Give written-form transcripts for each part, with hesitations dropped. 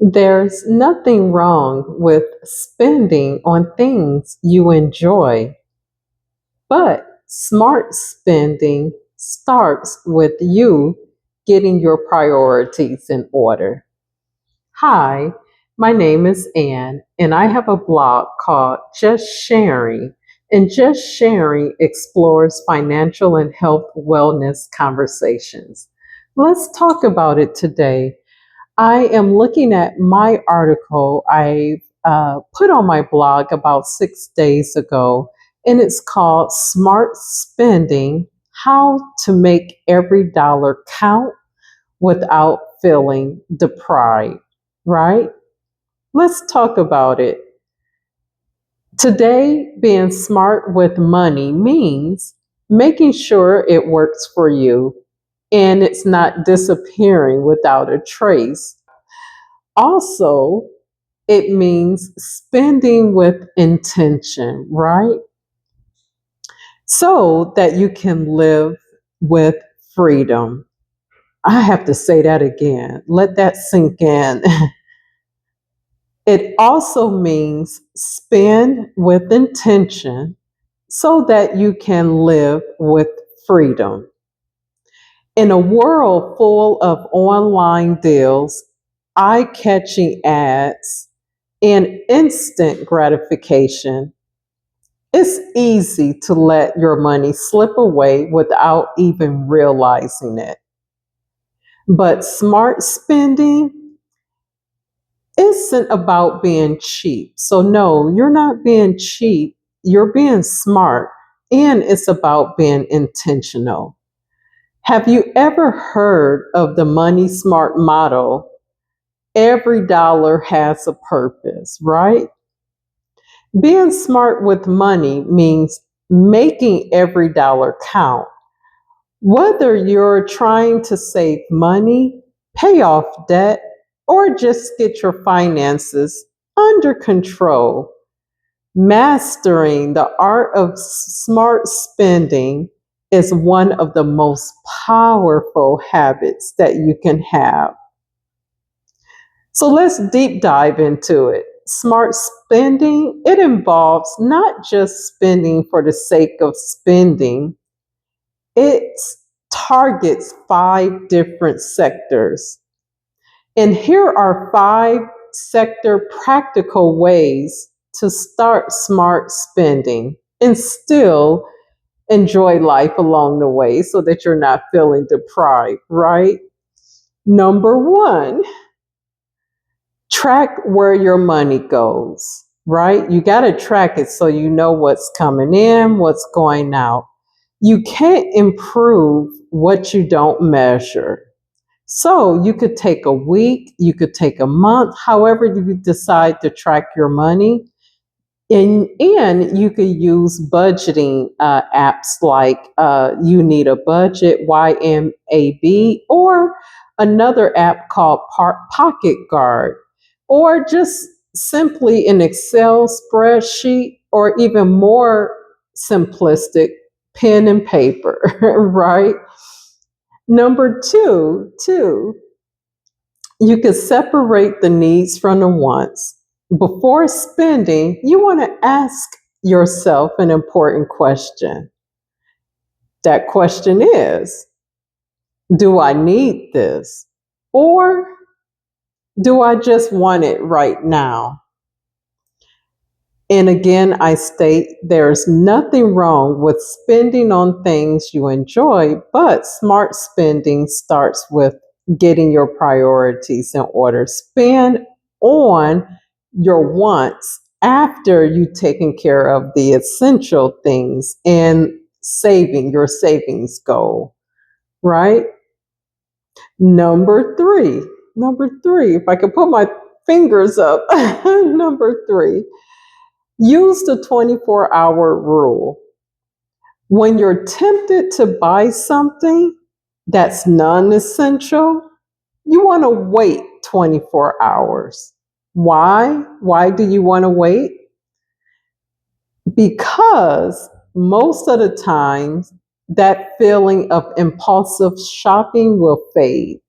There's nothing wrong with spending on things you enjoy, but smart spending starts with you getting your priorities in order. Hi, my name is Ann, and I have a blog called Just Sharing. And Just Sharing explores financial and health wellness conversations. Let's talk about it today. I am looking at my article I put on my blog about 6 days ago, and it's called Smart Spending: How to Make Every Dollar Count Without Feeling Deprived, right? Let's talk about it. Today, being smart with money means making sure it works for you and it's not disappearing without a trace. Also, it means spending with intention, right? So that you can live with freedom. I have to say that again. Let that sink in. It also means spend with intention so that you can live with freedom. In a world full of online deals, eye catching ads, and instant gratification, it's easy to let your money slip away without even realizing it. But smart spending isn't about being cheap. So, no, you're not being cheap, you're being smart, and it's about being intentional. Have you ever heard of the Money Smart motto? Every dollar has a purpose, right? Being smart with money means making every dollar count. Whether you're trying to save money, pay off debt, or just get your finances under control, mastering the art of smart spending is one of the most powerful habits that you can have. So let's deep dive into it. Smart spending, it involves not just spending for the sake of spending, it targets 5 different sectors. And here are 5 sector practical ways to start smart spending and still enjoy life along the way so that you're not feeling deprived, right? Number one, track where your money goes, right? You got to track it so you know what's coming in, what's going out. You can't improve what you don't measure. So you could take a week, you could take a month, however you decide to track your money. And you could use budgeting apps like You Need a Budget, YMAB, or another app called Pocket Guard, or just simply an Excel spreadsheet, or even more simplistic, pen and paper, right? Number two, you could separate the needs from the wants. Before spending, you want to ask yourself an important question. That question is, do I need this? Or do I just want it right now? And again, I state there's nothing wrong with spending on things you enjoy, but smart spending starts with getting your priorities in order. Spend on your wants after you've taken care of the essential things and saving your savings goal, right? Number three, if I could put my fingers up, number three, use the 24-hour rule. When you're tempted to buy something that's non essential, you want to wait 24 hours. Why? Why do you want to wait? Because most of the time, that feeling of impulsive shopping will fade.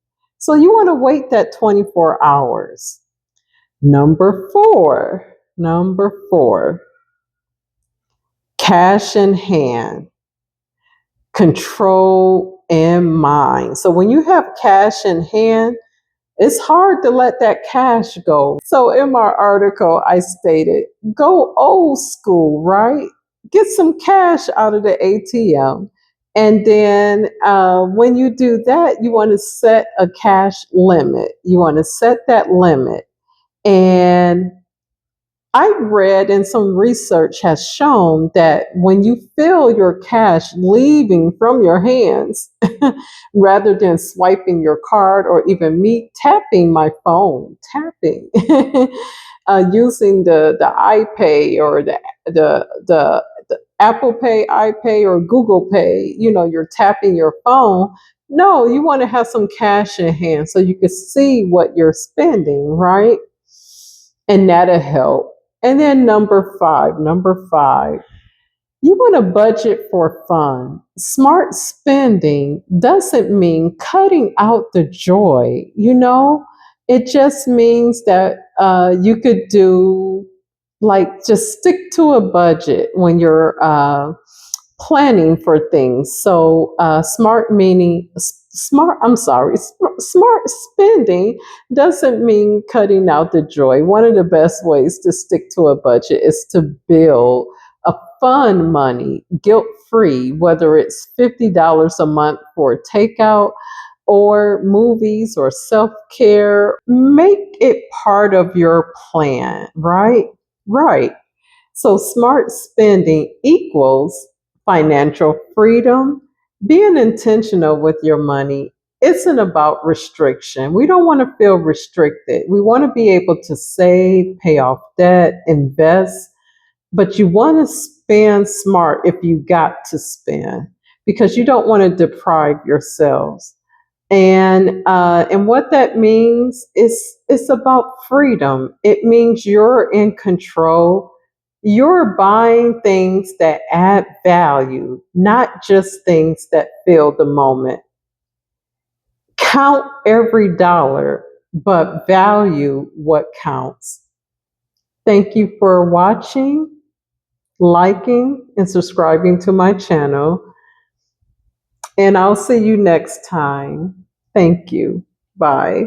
So you want to wait that 24 hours. Number four, cash in hand, control in mind. So when you have cash in hand, it's hard to let that cash go. So in my article, I stated, go old school, right? Get some cash out of the ATM. And then when you do that, you want to set a cash limit. You want to set that limit. And I read and some research has shown that when you feel your cash leaving from your hands, rather than swiping your card or even me tapping my phone, tapping, using the iPay or the Apple Pay, iPay, or Google Pay, you're tapping your phone. No, you want to have some cash in hand so you can see what you're spending, right? And that'll help. And then number five, you want to budget for fun. Smart spending doesn't mean cutting out the joy, it just means that you could do, like, just stick to a budget when you're planning for things. So smart spending doesn't mean cutting out the joy. One of the best ways to stick to a budget is to build a fun money, guilt free, whether it's $50 a month for takeout or movies or self care. Make it part of your plan, right? Right. So smart spending equals financial freedom. Being intentional with your money isn't about restriction. We don't want to feel restricted. We want to be able to save, pay off debt, invest, but you want to spend smart if you got to spend, because you don't want to deprive yourselves. And what that means is it's about freedom. It means you're in control. You're buying things that add value, not just things that fill the moment. Count every dollar, but value what counts. Thank you for watching, liking, and subscribing to my channel. And I'll see you next time. Thank you. Bye.